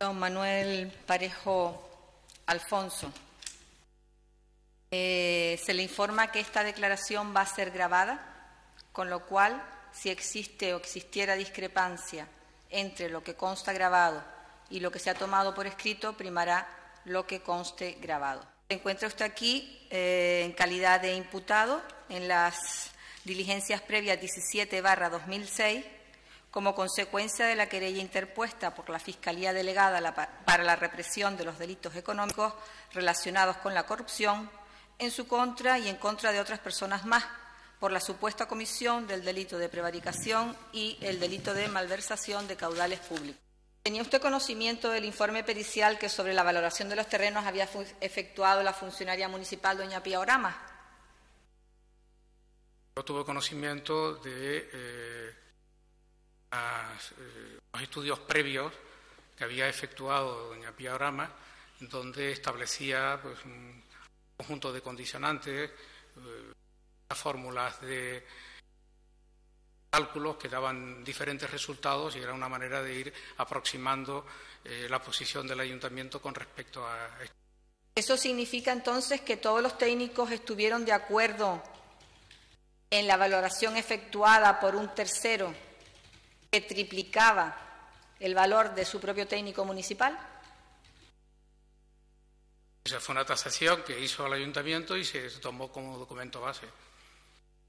Don Manuel Parejo Alfonso, se le informa que esta declaración va a ser grabada, con lo cual, si existe o existiera discrepancia entre lo que consta grabado y lo que se ha tomado por escrito, primará lo que conste grabado. Se encuentra usted aquí en calidad de imputado en las diligencias previas 17/2006, como consecuencia de la querella interpuesta por la Fiscalía Delegada para la Represión de los Delitos Económicos relacionados con la corrupción, en su contra y en contra de otras personas más, por la supuesta comisión del delito de prevaricación y el delito de malversación de caudales públicos. ¿Tenía usted conocimiento del informe pericial que sobre la valoración de los terrenos había efectuado la funcionaria municipal doña Pía Oramas? Yo tuve conocimiento de los estudios previos que había efectuado doña Pía Oramas, donde establecía pues, un conjunto de condicionantes, fórmulas de cálculos que daban diferentes resultados y era una manera de ir aproximando la posición del ayuntamiento con respecto a esto. ¿Eso significa entonces que todos los técnicos estuvieron de acuerdo en la valoración efectuada por un tercero que triplicaba el valor de su propio técnico municipal? Esa fue una tasación que hizo el ayuntamiento y se tomó como documento base.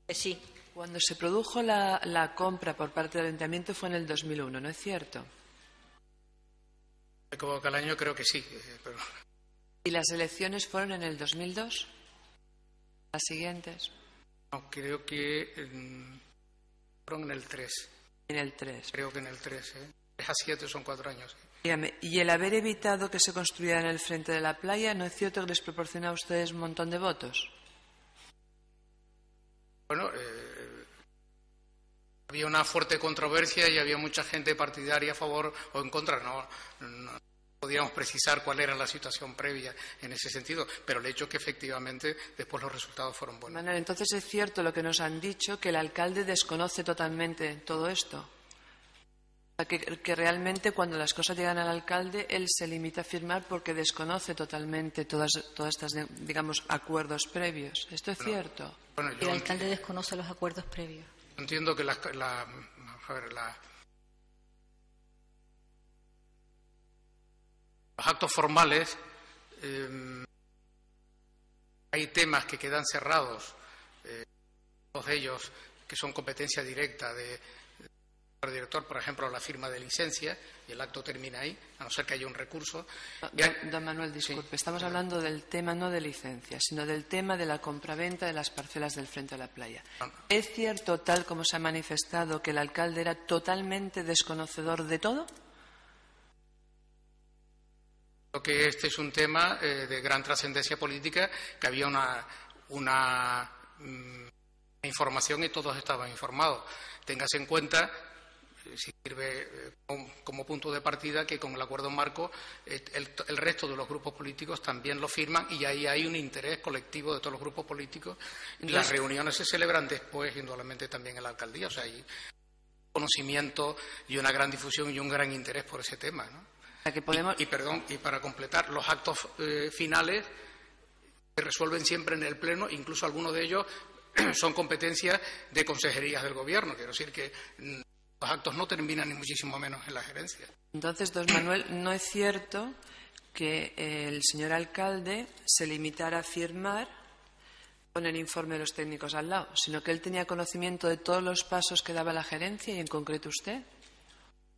Sí. Cuando se produjo la compra por parte del ayuntamiento fue en el 2001, ¿no es cierto? Me equivoco el año, creo que sí. Pero... ¿Y las elecciones fueron en el 2002? ¿Las siguientes? No, creo que fueron en el 3. En el 3. Creo que en el 3, 3 a 7 son 4 años. Dígame, ¿y el haber evitado que se construyera en el frente de la playa, no es cierto que les proporciona a ustedes un montón de votos? Bueno, había una fuerte controversia y había mucha gente partidaria a favor o en contra. No podíamos precisar cuál era la situación previa en ese sentido, pero el hecho es que efectivamente después los resultados fueron buenos. Manuel, entonces es cierto lo que nos han dicho, que el alcalde desconoce totalmente todo esto. Que realmente cuando las cosas llegan al alcalde, él se limita a firmar porque desconoce totalmente todas estas, digamos, acuerdos previos. ¿Esto es cierto? Bueno, el alcalde desconoce los acuerdos previos. Entiendo que los actos formales, hay temas que quedan cerrados, todos ellos que son competencia directa del director, por ejemplo, la firma de licencia, y el acto termina ahí, a no ser que haya un recurso. Don Manuel, disculpe, sí, estamos hablando del tema no de licencia, sino del tema de la compraventa de las parcelas del frente de la playa. ¿Es cierto, tal como se ha manifestado, que el alcalde era totalmente desconocedor de todo? Creo que este es un tema de gran trascendencia política, que había una información y todos estaban informados. Téngase en cuenta, si sirve como punto de partida, que con el acuerdo marco el resto de los grupos políticos también lo firman y ahí hay un interés colectivo de todos los grupos políticos. Las reuniones se celebran después, indudablemente, también en la alcaldía. O sea, hay conocimiento y una gran difusión y un gran interés por ese tema, ¿no? Y para completar, los actos finales se resuelven siempre en el Pleno, incluso algunos de ellos son competencias de consejerías del Gobierno. Quiero decir que los actos no terminan ni muchísimo menos en la gerencia. Entonces, don Manuel, no es cierto que el señor alcalde se limitara a firmar con el informe de los técnicos al lado, sino que él tenía conocimiento de todos los pasos que daba la gerencia y en concreto usted.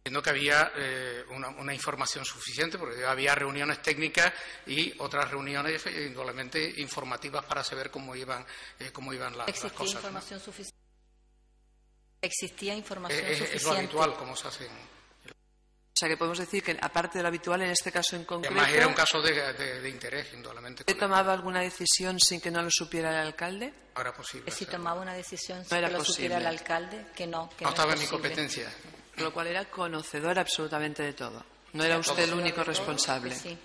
Entiendo que había una información suficiente, porque había reuniones técnicas y otras reuniones indudablemente informativas para saber cómo iban las cosas. ¿Existía información suficiente? ¿Existía información suficiente? Es lo habitual, como se hace. O sea, que podemos decir que, aparte de lo habitual, en este caso en concreto... Además, era un caso de interés, indudablemente. ¿Usted tomaba alguna decisión sin que no lo supiera el alcalde? No era posible. Si tomaba una decisión sin que lo supiera el alcalde, que no. No estaba en mi competencia. Con lo cual era conocedor absolutamente de todo. No era usted el único responsable. Sí.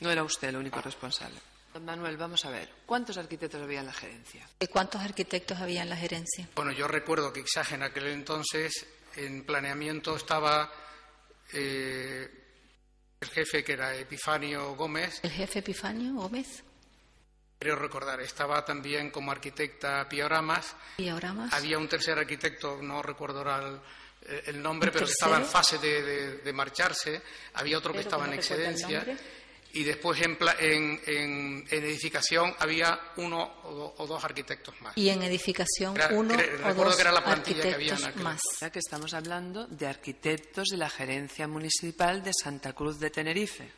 No era usted el único responsable. Don Manuel, vamos a ver. ¿Cuántos arquitectos había en la gerencia? ¿Cuántos arquitectos había en la gerencia? Bueno, yo recuerdo que quizás en aquel entonces en planeamiento estaba el jefe, que era Epifanio Gómez. ¿El jefe Epifanio Gómez? Creo recordar, estaba también como arquitecta Pía Oramas. Había un tercer arquitecto, no recuerdo ahora el nombre, pero que estaba en fase de marcharse. Había otro que estaba en excedencia. Y después en edificación había uno o dos arquitectos más. Y en edificación uno o dos que era la plantilla que había en más. Ya que estamos hablando de arquitectos de la Gerencia Municipal de Santa Cruz de Tenerife.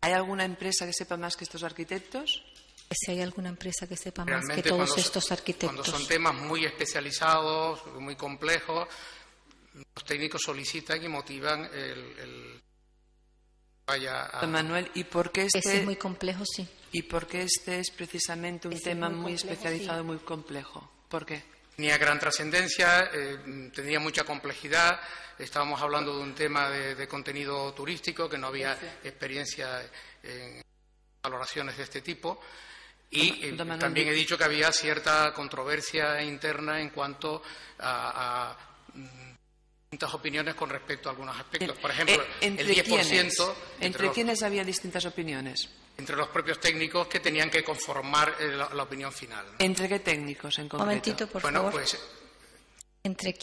¿Hay alguna empresa que sepa más que estos arquitectos? Si hay alguna empresa que sepa más Realmente, que todos estos arquitectos. Cuando son temas muy especializados, muy complejos, los técnicos solicitan y motivan el vaya a... Manuel, ¿y por qué Ese es muy complejo, sí. ¿Y por qué este es precisamente un tema muy especializado, muy complejo? ¿Por qué? Tenía gran trascendencia, tenía mucha complejidad. Estábamos hablando de un tema de contenido turístico, que no había experiencia en valoraciones de este tipo. Y también he dicho que había cierta controversia interna en cuanto a distintas opiniones con respecto a algunos aspectos. Por ejemplo, el 10%... ¿Entre quiénes había distintas opiniones? Entre los propios técnicos que tenían que conformar la opinión final, ¿no? ¿Entre qué técnicos en concreto? Un momentito, por favor. Pues, ¿Entre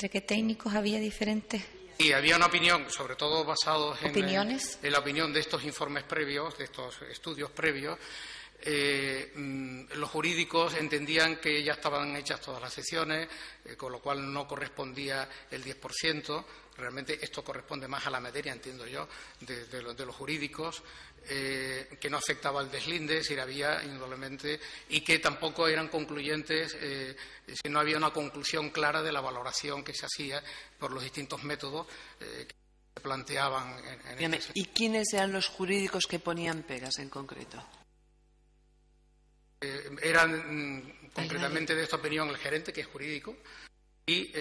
qué técnicos había diferentes? Sí, había una opinión, sobre todo basados en la opinión de estos informes previos, de estos estudios previos. Los jurídicos entendían que ya estaban hechas todas las sesiones, con lo cual no correspondía el 10%. Realmente esto corresponde más a la materia, entiendo yo, de los jurídicos, que no afectaba al deslinde, si había indudablemente, y que tampoco eran concluyentes, si no había una conclusión clara de la valoración que se hacía por los distintos métodos que se planteaban en este. ¿Y quiénes eran los jurídicos que ponían pegas en concreto? Eran concretamente de esta opinión el gerente, que es jurídico, y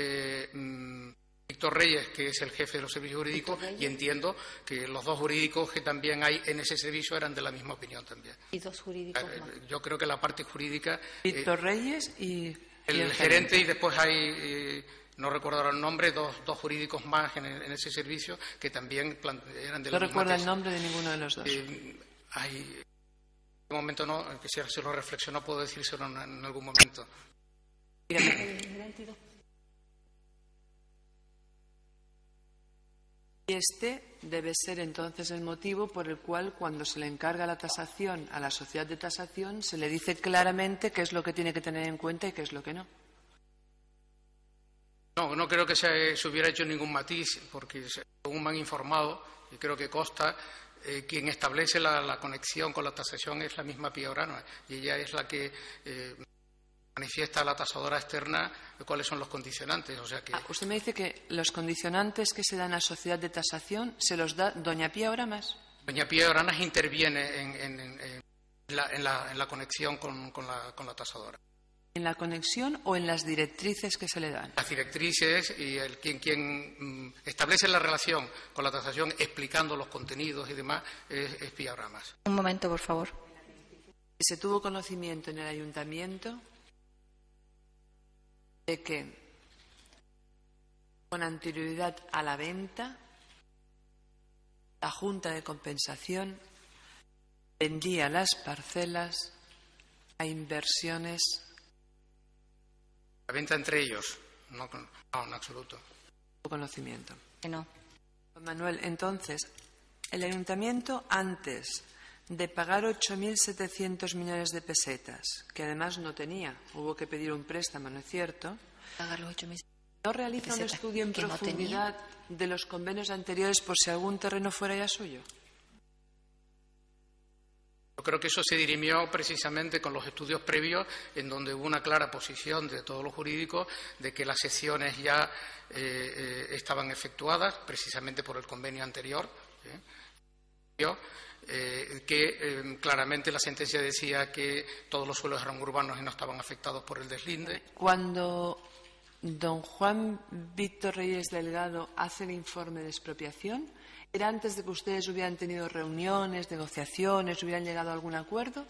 Víctor Reyes, que es el jefe de los servicios jurídicos, y entiendo que los dos jurídicos que también hay en ese servicio eran de la misma opinión también. ¿Y dos jurídicos más? Yo creo que la parte jurídica... Víctor Reyes y el gerente, y después hay... no recuerdo ahora el nombre, dos jurídicos más en ese servicio que también eran de la misma. No recuerdo el nombre de ninguno de los dos. En este momento no, quisiera si lo reflexiono, puedo decírselo en algún momento. Y este debe ser entonces el motivo por el cual, cuando se le encarga la tasación a la sociedad de tasación, se le dice claramente qué es lo que tiene que tener en cuenta y qué es lo que no. No creo que se hubiera hecho ningún matiz, porque según me han informado, y creo que consta, quien establece la conexión con la tasación es la misma Pía Oramas, y ella es la que manifiesta a la tasadora externa cuáles son los condicionantes. O sea que... Usted me dice que los condicionantes que se dan a la sociedad de tasación se los da doña Pía Oramas. Doña Pía Oramas interviene en la conexión con la tasadora. ¿En la conexión o en las directrices que se le dan? Las directrices y quien establece la relación con la tasación, explicando los contenidos y demás, es Pía Oramas. Un momento, por favor. ¿Se tuvo conocimiento en el ayuntamiento de que, con anterioridad a la venta, la Junta de Compensación vendía las parcelas a inversiones? La venta entre ellos, no, en absoluto. Conocimiento. Que no. Manuel, entonces, el ayuntamiento, antes de pagar 8.700 millones de pesetas, que además no tenía, hubo que pedir un préstamo, ¿no es cierto? Pagar los 8.000. ¿No realiza un estudio en profundidad de los convenios anteriores por si algún terreno fuera ya suyo? Yo creo que eso se dirimió precisamente con los estudios previos, en donde hubo una clara posición de todos los jurídicos de que las sesiones ya estaban efectuadas, precisamente por el convenio anterior, que claramente la sentencia decía que todos los suelos eran urbanos y no estaban afectados por el deslinde. Cuando don Juan Víctor Reyes Delgado hace el informe de expropiación, ¿era antes de que ustedes hubieran tenido reuniones, negociaciones, hubieran llegado a algún acuerdo?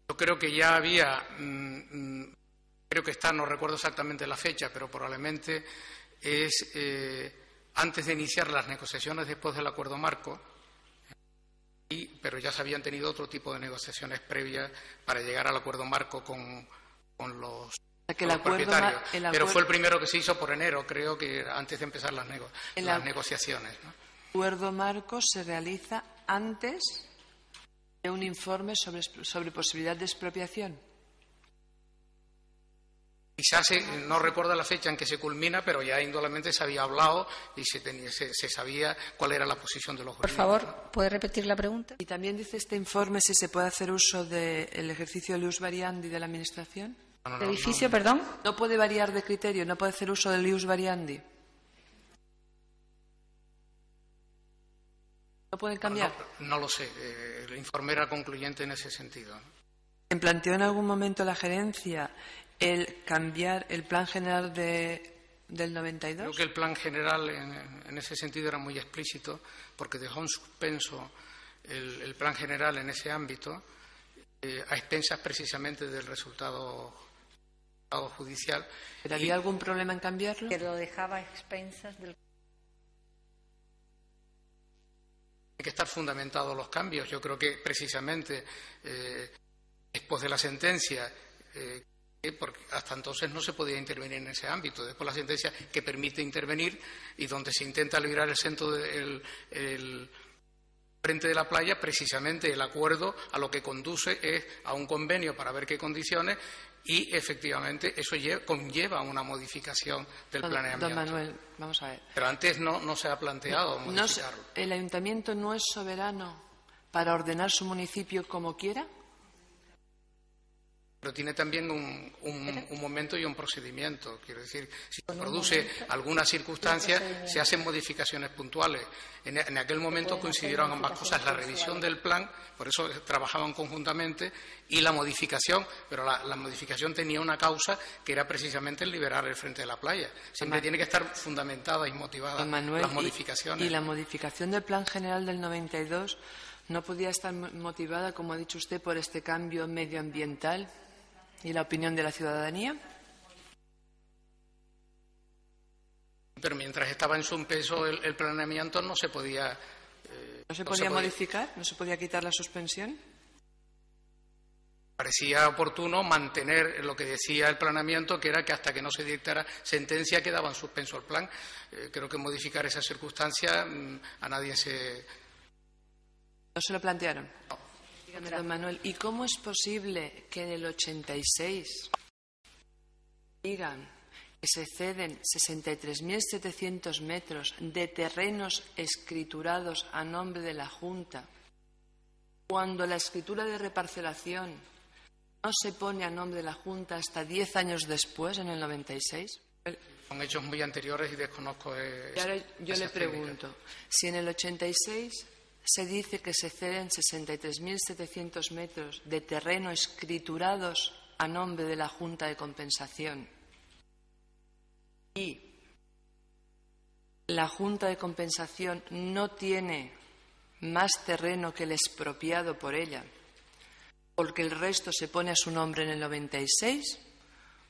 Yo creo que ya había, creo que está, no recuerdo exactamente la fecha, pero probablemente es antes de iniciar las negociaciones después del acuerdo marco, pero ya se habían tenido otro tipo de negociaciones previas para llegar al acuerdo marco con los propietarios. Pero fue el primero que se hizo por enero, creo que antes de empezar las negociaciones, ¿no? El acuerdo marco se realiza antes de un informe sobre posibilidad de expropiación. Quizás no recuerdo la fecha en que se culmina, pero ya indudablemente se había hablado y se sabía cuál era la posición de los jurídicos. Por favor, ¿puede repetir la pregunta? Y también dice este informe si se puede hacer uso del ejercicio de ius variandi de la Administración. ¿El edificio, perdón? No puede variar de criterio, no puede hacer uso del ius variandi. ¿No pueden cambiar? No lo sé. El informe era concluyente en ese sentido, ¿no? ¿Se planteó en algún momento la gerencia el cambiar el plan general del 92? Creo que el plan general en ese sentido era muy explícito, porque dejó en suspenso el plan general en ese ámbito, a expensas precisamente del resultado judicial. ¿Pero había algún problema en cambiarlo? Que lo dejaba a expensas del... Hay que estar fundamentados los cambios. Yo creo que precisamente después de la sentencia, porque hasta entonces no se podía intervenir en ese ámbito. Después la sentencia que permite intervenir y donde se intenta liberar el centro del frente de la playa, precisamente el acuerdo a lo que conduce es a un convenio para ver qué condiciones y efectivamente eso conlleva una modificación del planeamiento. Don Manuel, vamos a ver. Pero antes no se ha planteado modificarlo. ¿El ayuntamiento no es soberano para ordenar su municipio como quiera? Pero tiene también un momento y un procedimiento. Quiero decir, si se produce alguna circunstancia, se hacen modificaciones puntuales. En aquel momento coincidieron ambas cosas, la revisión del plan, por eso trabajaban conjuntamente, y la modificación, pero la modificación tenía una causa que era precisamente el liberar el frente de la playa. Siempre tiene que estar fundamentada y motivada las modificaciones. Y la modificación del plan general del 92 no podía estar motivada, como ha dicho usted, por este cambio medioambiental y la opinión de la ciudadanía. Pero mientras estaba en suspenso el planeamiento no se podía... ¿No se podía modificar? ¿No se podía quitar la suspensión? Parecía oportuno mantener lo que decía el planeamiento, que era que hasta que no se dictara sentencia quedaba en suspenso el plan. Creo que modificar esa circunstancia a nadie se... ¿No se lo plantearon? No. Dígame, don Manuel, ¿y cómo es posible que en el 86 digan que se ceden 63.700 metros de terrenos escriturados a nombre de la Junta, cuando la escritura de reparcelación no se pone a nombre de la Junta hasta 10 años después, en el 96? Son hechos muy anteriores y desconozco y ahora yo le pregunto, si en el 86 se dice que se ceden 63.700 metros de terreno escriturados a nombre de la Junta de Compensación y la Junta de Compensación no tiene más terreno que el expropiado por ella, porque el resto se pone a su nombre en el 96,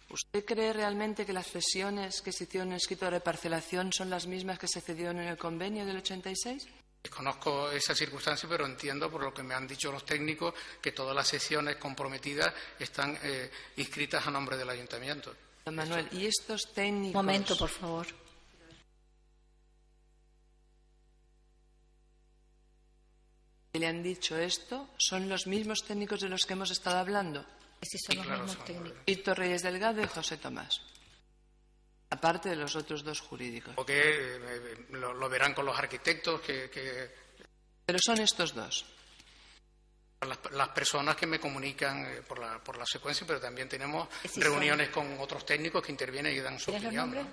¿usted cree realmente que las cesiones que se hicieron en el escrito de reparcelación son las mismas que se cedieron en el convenio del 86? Desconozco esa circunstancia, pero entiendo por lo que me han dicho los técnicos que todas las sesiones comprometidas están inscritas a nombre del ayuntamiento. Don Manuel, ¿y estos técnicos? Un momento, por favor. ¿Que le han dicho esto son los mismos técnicos de los que hemos estado hablando? Sí, son los mismos técnicos. Víctor Reyes Delgado y José Tomás. Aparte de los otros dos jurídicos. Porque lo verán con los arquitectos Pero son estos dos. Las personas que me comunican por la secuencia, pero también tenemos reuniones con otros técnicos que intervienen y dan su opinión, ¿no?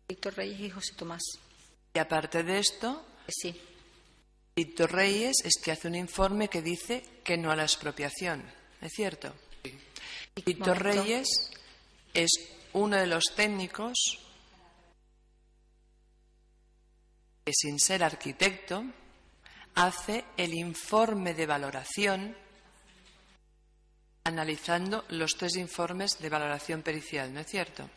Víctor Reyes y José Tomás. Y aparte de esto, sí. Víctor Reyes es que hace un informe que dice que no a la expropiación. ¿Es cierto? Sí. Víctor Reyes es uno de los técnicos que, sin ser arquitecto, hace el informe de valoración analizando los 3 informes de valoración pericial, ¿no es cierto?